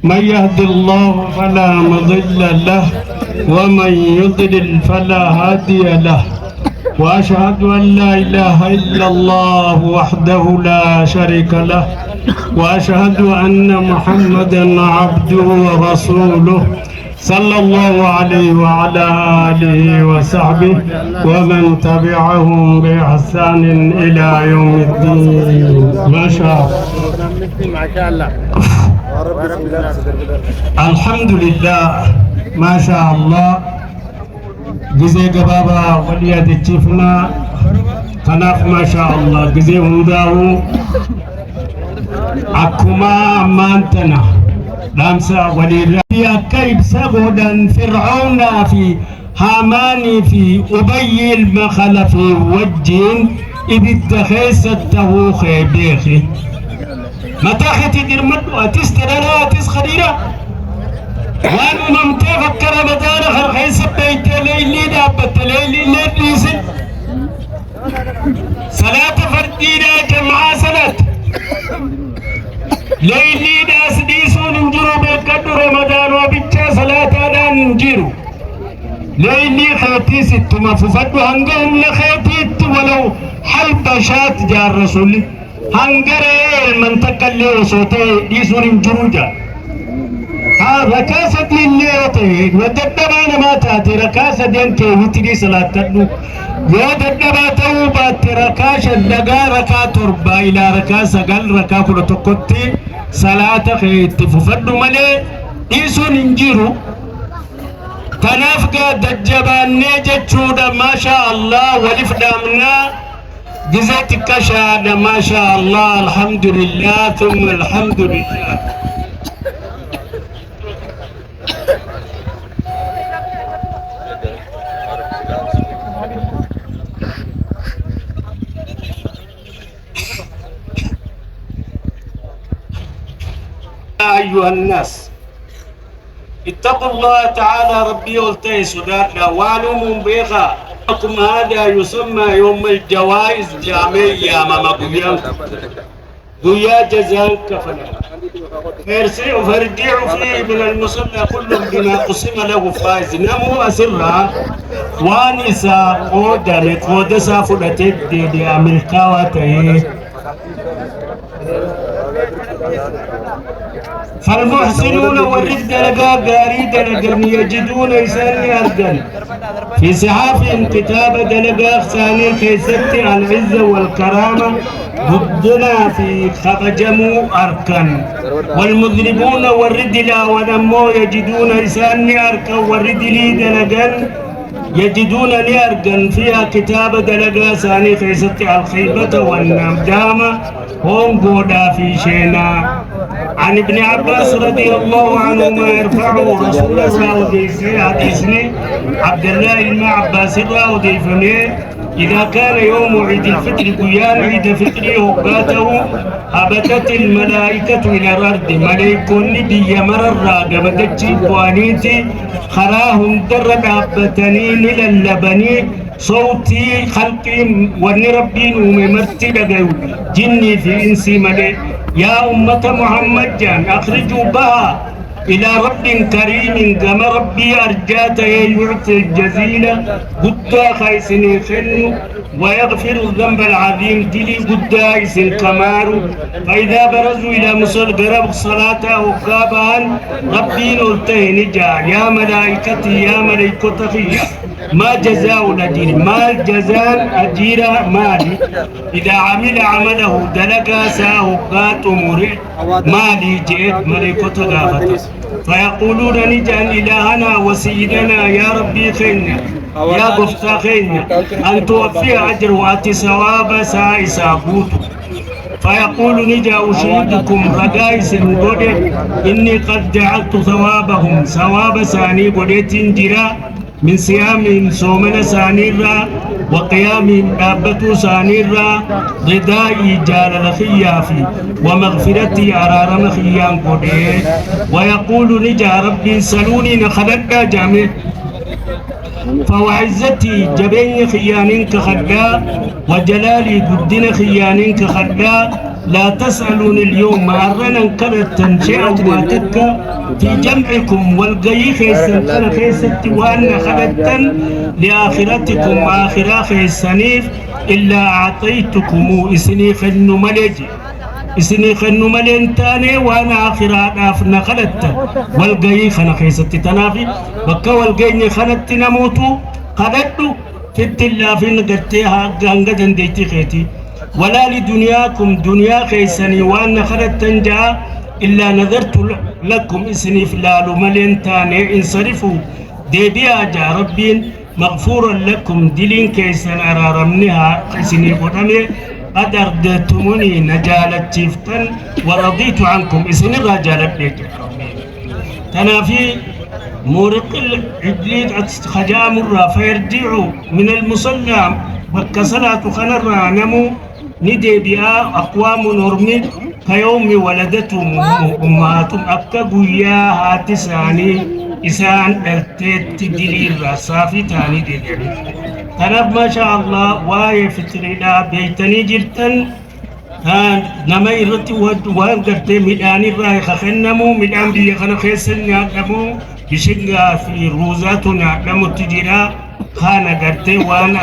من يهد الله فلا مضل له ومن يضلل فلا هادي له وأشهد أن لا إله إلا الله وحده لا شريك له وأشهد أن محمدا عبده ورسوله صلى الله عليه وعلى آله وصحبه ومن تبعهم بإحسان إلى يوم الدين ما شاء الله. الحمد لله ما شاء الله. جزء جبابا وليا تشوفنا كناف ما شاء الله جزء هنداو أكما أمانتنا لامسا وليا كيف سبودا فرعون في هامان في أبي المخلف والجن إذ اتخذته خيبيخي متى ختي مدو أتستدلا أتسخديرا وأنا ممتى فكر مدانا خرخيس بيت ليلي دابت ليلي ليلي صلاة فردينا جمعة صلاة ليلي داس ديسون انجرو بكدو رمضان وبيتشا صلاة دان انجرو ليلي خيتي ست مففدو هنگهم لخيتي ولو حلب شات جار رسولي هنگري المنطقة اللي وصوتي ديسون انجرو جار ركاسة لليوتي ودبنا ما تاتي ركاسة دينك وتري صلاة تدو ودبنا توبة ركاشة دقا ركا تربا إلى ركاسة قال ركا كل تقطي صلاة خيت ففدو ملي إيسون انجيرو تنافق دجبان نيجة شودا ما شاء الله ولفدامنا جزيت كشاد ما شاء الله الحمد لله ثم الحمد لله. أيها الناس اتقوا الله تعالى ربي والتي سداد وعلوم بيخا لكم هذا يسمى يوم الجوائز جامعية أمام قويا جزاء كفنا فارسي وفرديع فيه من المصلى كل بما قسم له فائز نمو أسرها وانسا قودة ودسا فلتد دي أمريكا واتيه فالمحسنون والرد لقا قاريد لقم يجدون إساني أرجل في صحاف كتاب دلقا أخساني كيست العزة والكرامة ضدنا في خفجمو أركان والمذنبون والرد لا ونمو يجدون إساني أركا والرد لي دلقا يجدون لأرجل فيها كتاب دلقا ساني كيست الخيبة والنمدامة هم قودا في شينا عن ابن عباس رضي الله عنهما يرفعه رسول الله حديثني عبد الله بن عباس الراودي إذا كان يوم عيد الفطر قيام عيد الفطر وقاته هبطت الملائكة إلى الأرض ملائكون دي مرر قبضتشي بوانيتي خراهم درد أبتنين للبني صوتي خلقي ونربين وممرتي دقيو جني في إنسي ملي يا أمة محمد جان أخرجوا بها إلى رب كريم كما ربي أرجات يعطي الجزيلة قد خيسني خنو ويغفر الذنب العظيم دلي قد يسن كمارو فإذا برزوا إلى مصل قرب صلاة وقابان ربي نلتهن جان يا ملائكتي يا ملائكتي ما جزاء الأجير ما الجزاء أجير مالي إذا عمل عمله دلقا ساه قات مريد مالي جئت ملائكة غافته فيقولون نجعل إلهنا وسيدنا يا ربي خيرنا يا بفتا خيرنا أن توفي أجر وأتي ثواب سائس أبوت فيقول نجا أشهدكم رقائس قدت إني قد جعلت ثوابهم ثواب ساني قدت جرا من صيامهم صومنا سانيرا وقيامهم دابتو سانيرا ردائي جال الخيافي ومغفرتي أرارم خيام قدير ويقول نجا ربي سلوني نخلقا جامع فوعزتي جبين خيانين كخدا وجلالي قدين خيانين كخدا لا تسألون اليوم مرنا كرت تنشئ واتك في جمعكم والقيخ يسنقل خيست وأن خلتا لآخرتكم آخرة خيسانيف إلا أعطيتكم إسنيخ النملج إسنيخ النملين تاني وأنا آخرة أفنا خلتا والقيخ أنا خيست تنافي بكا والقيني خلت نموتو خلتو في التلافين قرتيها قنقدن ديتي خيتي ولا لدنياكم دنيا خيسني وأن خلت تنجا إلا نذرت لكم إسني فلال ملين تاني انصرفوا ديبيا جا ربين مغفورا لكم دلين كيسن أرارمنها إسني قدامي قد أردتموني نجالة تفتن ورضيت عنكم إسني رجالة بيت تنافي مورق العدليد خجام الرا فيرجعوا من المصلى وكسلات خنرا نمو ندي بها أقوام نرمي كيوم ولدتهم أمهاتهم أكبوا يا هاتساني إسان التيت دليل راسافي تاني دليل تنب ما شاء الله واي فترينا بيتني جلتن نما يرتي وان قرتي ميداني راي خنمو ميدان بي خنا خيسن نمو بشقا في روزاتنا نمو تجينا خانا قرتي وانا